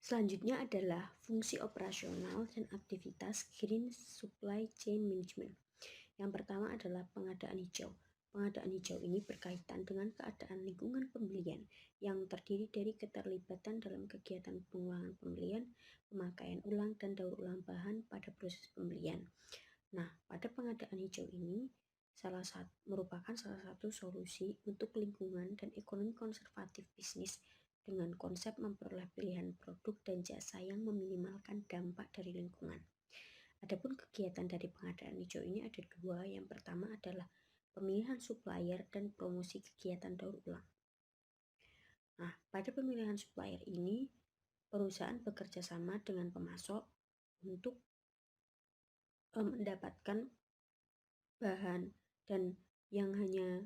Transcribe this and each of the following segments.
Selanjutnya adalah fungsi operasional dan aktivitas Green Supply Chain Management. Yang pertama adalah pengadaan hijau. Pengadaan hijau ini berkaitan dengan keadaan lingkungan pembelian yang terdiri dari keterlibatan dalam kegiatan pengulangan pembelian, pemakaian ulang, dan daur ulang bahan pada proses pembelian. Nah, pada pengadaan hijau ini merupakan salah satu solusi untuk lingkungan dan ekonomi konservatif bisnis dengan konsep memperoleh pilihan produk dan jasa yang meminimalkan dampak dari lingkungan. Adapun kegiatan dari pengadaan hijau ini ada dua. Yang pertama adalah pemilihan supplier dan promosi kegiatan daur ulang. Nah, pada pemilihan supplier ini, perusahaan bekerja sama dengan pemasok untuk mendapatkan bahan, dan yang hanya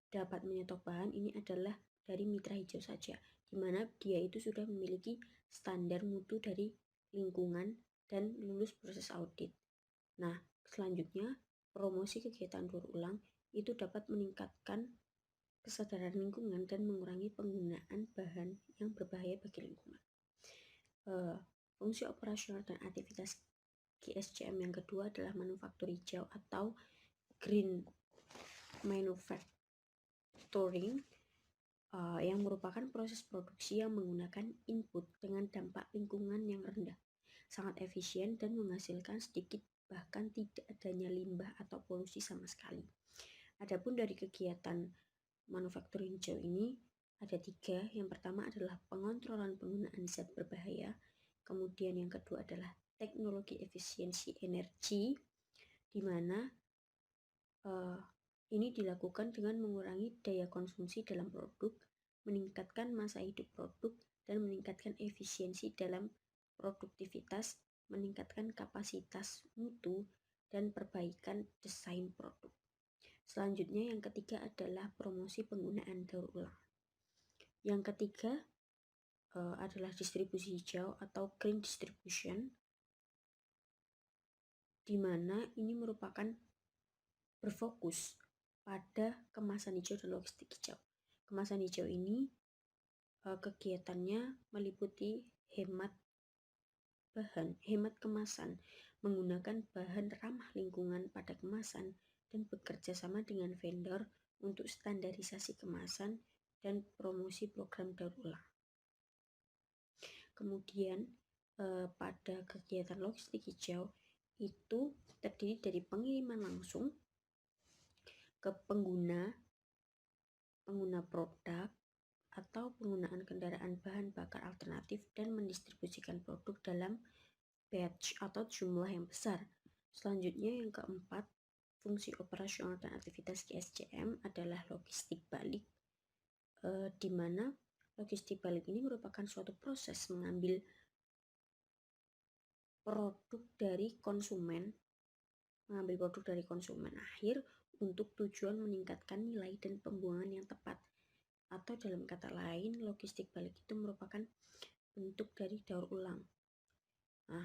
dapat menyetok bahan ini adalah dari mitra hijau saja, di mana dia itu sudah memiliki standar mutu dari lingkungan dan lulus proses audit. Nah, selanjutnya promosi kegiatan daur ulang itu dapat meningkatkan kesadaran lingkungan dan mengurangi penggunaan bahan yang berbahaya bagi lingkungan. Fungsi operasional dan aktivitas GSCM yang kedua adalah manufaktur hijau atau Green Manufacturing, yang merupakan proses produksi yang menggunakan input dengan dampak lingkungan yang rendah, sangat efisien, dan menghasilkan sedikit bahkan tidak adanya limbah atau polusi sama sekali. Adapun dari kegiatan manufaktur hijau ini ada tiga. Yang pertama adalah pengontrolan penggunaan zat berbahaya, kemudian yang kedua adalah teknologi efisiensi energi, di mana ini dilakukan dengan mengurangi daya konsumsi dalam produk, meningkatkan masa hidup produk, dan meningkatkan efisiensi dalam produktivitas, meningkatkan kapasitas mutu, dan perbaikan desain produk. Selanjutnya yang ketiga adalah promosi penggunaan daur ulang. Yang ketiga adalah distribusi hijau atau green distribution, di mana ini merupakan berfokus pada kemasan hijau dan logistik hijau. Kemasan hijau ini kegiatannya meliputi hemat kemasan, menggunakan bahan ramah lingkungan pada kemasan, dan bekerja sama dengan vendor untuk standarisasi kemasan dan promosi program daur ulang. Kemudian pada kegiatan logistik hijau itu terdiri dari pengiriman langsung ke pengguna produk atau penggunaan kendaraan bahan bakar alternatif, dan mendistribusikan produk dalam batch atau jumlah yang besar. Selanjutnya yang keempat, fungsi operasional dan aktivitas GSCM adalah logistik balik, di mana logistik balik ini merupakan suatu proses mengambil produk dari konsumen akhir untuk tujuan meningkatkan nilai dan pembuangan yang tepat. Atau dalam kata lain, logistik balik itu merupakan bentuk dari daur ulang. Nah,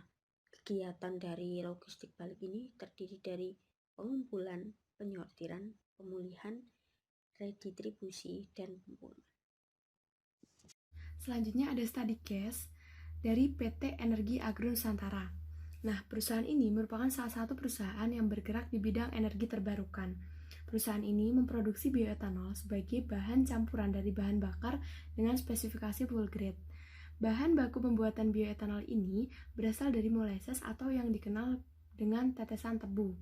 kegiatan dari logistik balik ini terdiri dari pengumpulan, penyortiran, pemulihan, redistribusi, dan pembuangan. Selanjutnya ada study case dari PT Energi Agro Nusantara. Nah, perusahaan ini merupakan salah satu perusahaan yang bergerak di bidang energi terbarukan. Perusahaan ini memproduksi bioetanol sebagai bahan campuran dari bahan bakar dengan spesifikasi full grade. Bahan baku pembuatan bioetanol ini berasal dari molasses atau yang dikenal dengan tetesan tebu.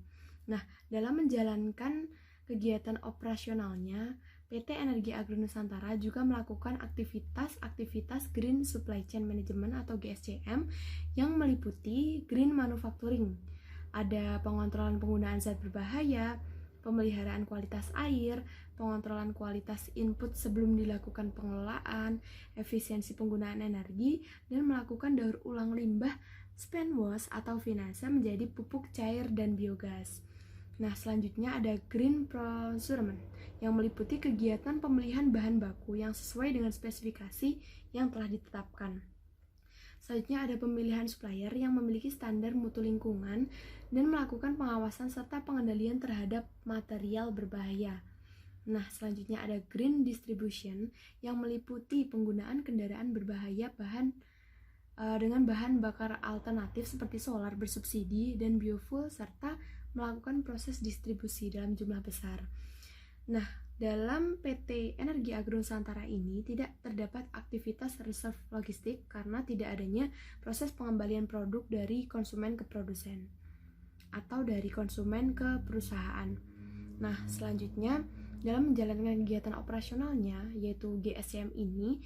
Nah, dalam menjalankan kegiatan operasionalnya, PT Energi Agro Nusantara juga melakukan aktivitas Green Supply Chain Management atau GSCM yang meliputi Green Manufacturing. Ada pengontrolan penggunaan zat berbahaya, pemeliharaan kualitas air, pengontrolan kualitas input sebelum dilakukan pengelolaan, efisiensi penggunaan energi, dan melakukan daur ulang limbah spent waste atau finasa menjadi pupuk cair dan biogas. Nah, selanjutnya ada Green Procurement yang meliputi kegiatan pemilihan bahan baku yang sesuai dengan spesifikasi yang telah ditetapkan. Selanjutnya ada pemilihan supplier yang memiliki standar mutu lingkungan dan melakukan pengawasan serta pengendalian terhadap material berbahaya. Nah, selanjutnya ada Green Distribution yang meliputi penggunaan kendaraan berbahaya bahan dengan bahan bakar alternatif seperti solar bersubsidi dan biofuel serta melakukan proses distribusi dalam jumlah besar. Nah, dalam PT Energi Agro Nusantara ini tidak terdapat aktivitas reserve logistik karena tidak adanya proses pengembalian produk dari konsumen ke produsen atau dari konsumen ke perusahaan. Nah, selanjutnya dalam menjalankan kegiatan operasionalnya yaitu GSCM ini,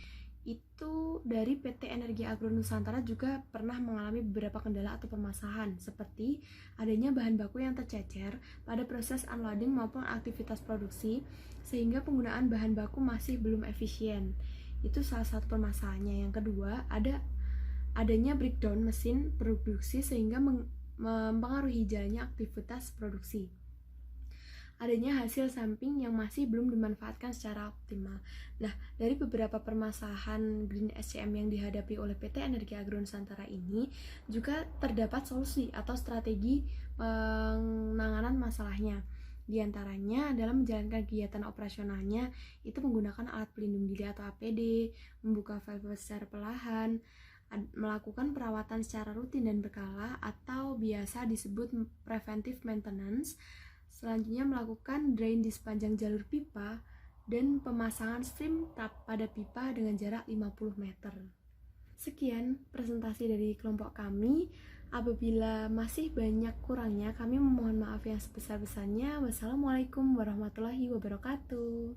itu dari PT Energi Agro Nusantara juga pernah mengalami beberapa kendala atau permasalahan seperti adanya bahan baku yang tercecer pada proses unloading maupun aktivitas produksi sehingga penggunaan bahan baku masih belum efisien. Itu salah satu permasalahannya. Yang kedua, adanya breakdown mesin produksi sehingga mempengaruhi jalannya aktivitas produksi. Adanya hasil samping yang masih belum dimanfaatkan secara optimal. Nah, dari beberapa permasalahan Green SCM yang dihadapi oleh PT Energi Agro Nusantara ini juga terdapat solusi atau strategi penanganan masalahnya. Di antaranya dalam menjalankan kegiatan operasionalnya itu menggunakan alat pelindung diri atau APD, membuka valve secara perlahan, melakukan perawatan secara rutin dan berkala atau biasa disebut preventive maintenance. Selanjutnya melakukan drain di sepanjang jalur pipa dan pemasangan stream tap pada pipa dengan jarak 50 meter. Sekian presentasi dari kelompok kami. Apabila masih banyak kurangnya, kami memohon maaf yang sebesar-besarnya. Wassalamualaikum warahmatullahi wabarakatuh.